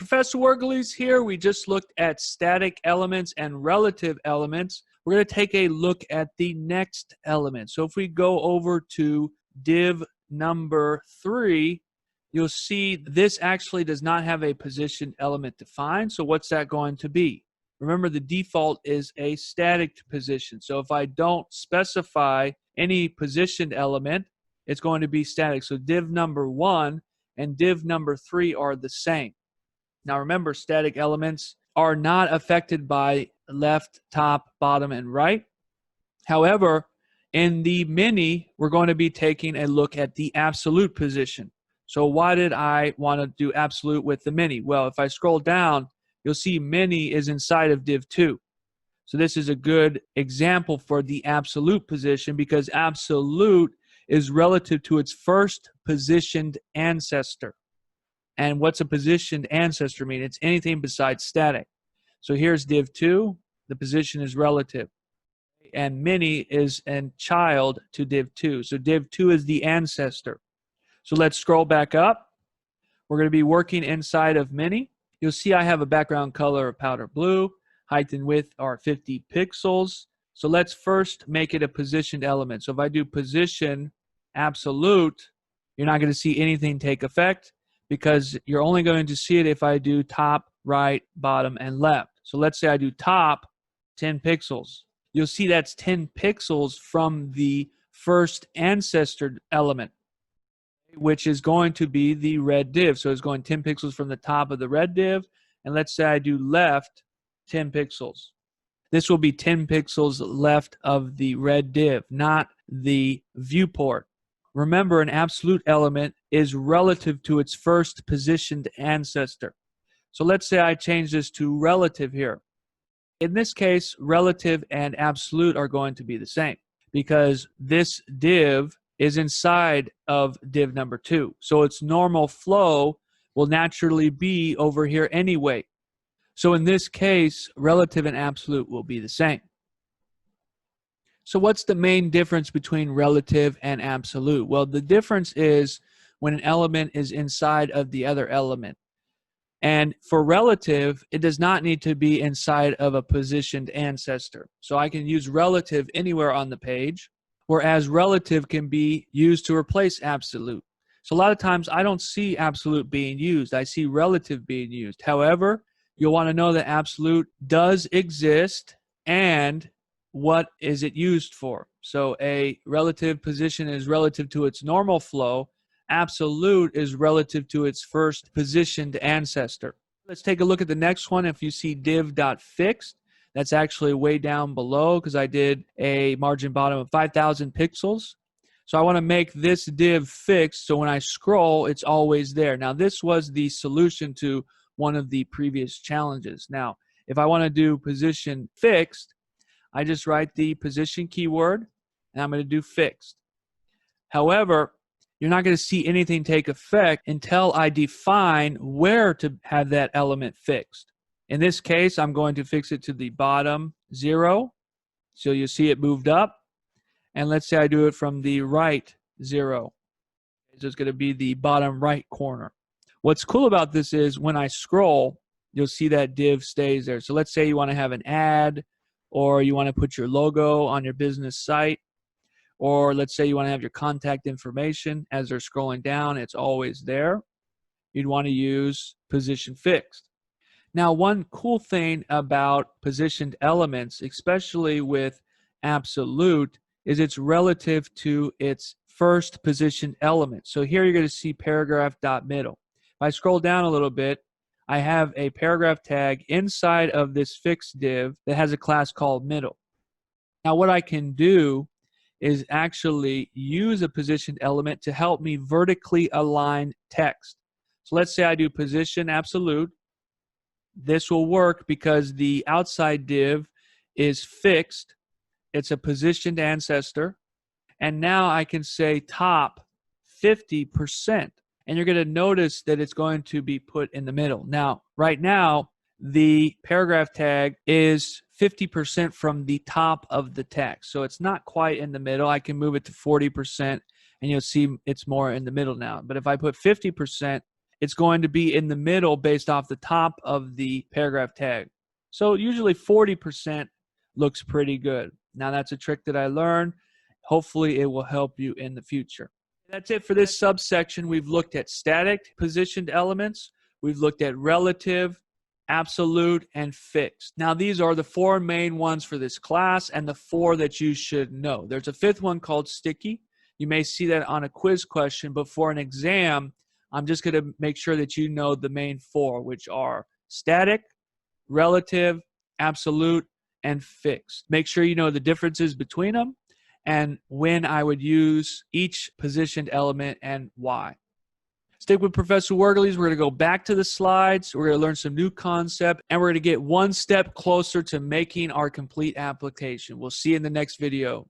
Professor Wergele's here. We just looked at static elements and relative elements. We're going to take a look at the next element. So if we go over to div number 3, you'll see this actually does not have a positioned element defined. So what's that going to be? Remember, the default is a static position. So if I don't specify any positioned element, it's going to be static. So div number 1 and div number 3 are the same. Now remember, static elements are not affected by left, top, bottom, and right. However, in the mini, we're going to be taking a look at the absolute position. So why did I want to do absolute with the mini? Well, if I scroll down, you'll see mini is inside of div 2. So this is a good example for the absolute position because absolute is relative to its first positioned ancestor. And what's a positioned ancestor mean? It's anything besides static. So here's div 2. The position is relative. And mini is a child to div 2. So div 2 is the ancestor. So let's scroll back up. We're going to be working inside of mini. You'll see I have a background color of powder blue. Height and width are 50 pixels. So let's first make it a positioned element. So if I do position absolute, you're not going to see anything take effect, because you're only going to see it if I do top, right, bottom, and left. So let's say I do top, 10 pixels. You'll see that's 10 pixels from the first ancestor element, which is going to be the red div. So it's going 10 pixels from the top of the red div. And let's say I do left, 10 pixels. This will be 10 pixels left of the red div, not the viewport. Remember, an absolute element is relative to its first positioned ancestor. So let's say I change this to relative here. In this case, relative and absolute are going to be the same because this div is inside of div number 2. So its normal flow will naturally be over here anyway. So in this case, relative and absolute will be the same. So what's the main difference between relative and absolute? Well, the difference is when an element is inside of the other element. And for relative, it does not need to be inside of a positioned ancestor. So I can use relative anywhere on the page, whereas relative can be used to replace absolute. So a lot of times I don't see absolute being used. I see relative being used. However, you'll want to know that absolute does exist and what is it used for. So a relative position is relative to its normal flow. Absolute is relative to its first positioned ancestor. Let's take a look at the next one. If you see div.fixed, that's actually way down below because I did a margin bottom of 5,000 pixels. So I want to make this div fixed so when I scroll, it's always there. Now this was the solution to one of the previous challenges. Now, if I want to do position fixed, I just write the position keyword and I'm going to do fixed. However, you're not going to see anything take effect until I define where to have that element fixed. In this case, I'm going to fix it to the bottom 0. So you see it moved up. And let's say I do it from the right 0. So it's going to be the bottom right corner. What's cool about this is when I scroll, you'll see that div stays there. So let's say you want to have an ad, or you want to put your logo on your business site, or let's say you want to have your contact information. As they're scrolling down, it's always there. You'd want to use position fixed. Now, one cool thing about positioned elements, especially with absolute, is it's relative to its first positioned element. So here you're going to see paragraph.middle. If I scroll down a little bit, I have a paragraph tag inside of this fixed div that has a class called middle. Now what I can do is actually use a positioned element to help me vertically align text. So let's say I do position absolute. This will work because the outside div is fixed. It's a positioned ancestor. And now I can say top 50%. And you're going to notice that it's going to be put in the middle. Now, right now, the paragraph tag is 50% from the top of the text. So it's not quite in the middle. I can move it to 40%, and you'll see it's more in the middle now. But if I put 50%, it's going to be in the middle based off the top of the paragraph tag. So usually 40% looks pretty good. Now that's a trick that I learned. Hopefully it will help you in the future. That's it for this subsection. We've looked at static positioned elements. We've looked at relative, absolute, and fixed. Now these are the 4 main ones for this class and the 4 that you should know. There's a 5th one called sticky. You may see that on a quiz question, but for an exam, I'm just going to make sure that you know the main 4, which are static, relative, absolute, and fixed. Make sure you know the differences between them and when I would use each positioned element and why. Stick with Professor Wergeleys. We're going to go back to the slides. We're going to learn some new concept, and we're going to get one step closer to making our complete application. We'll see you in the next video.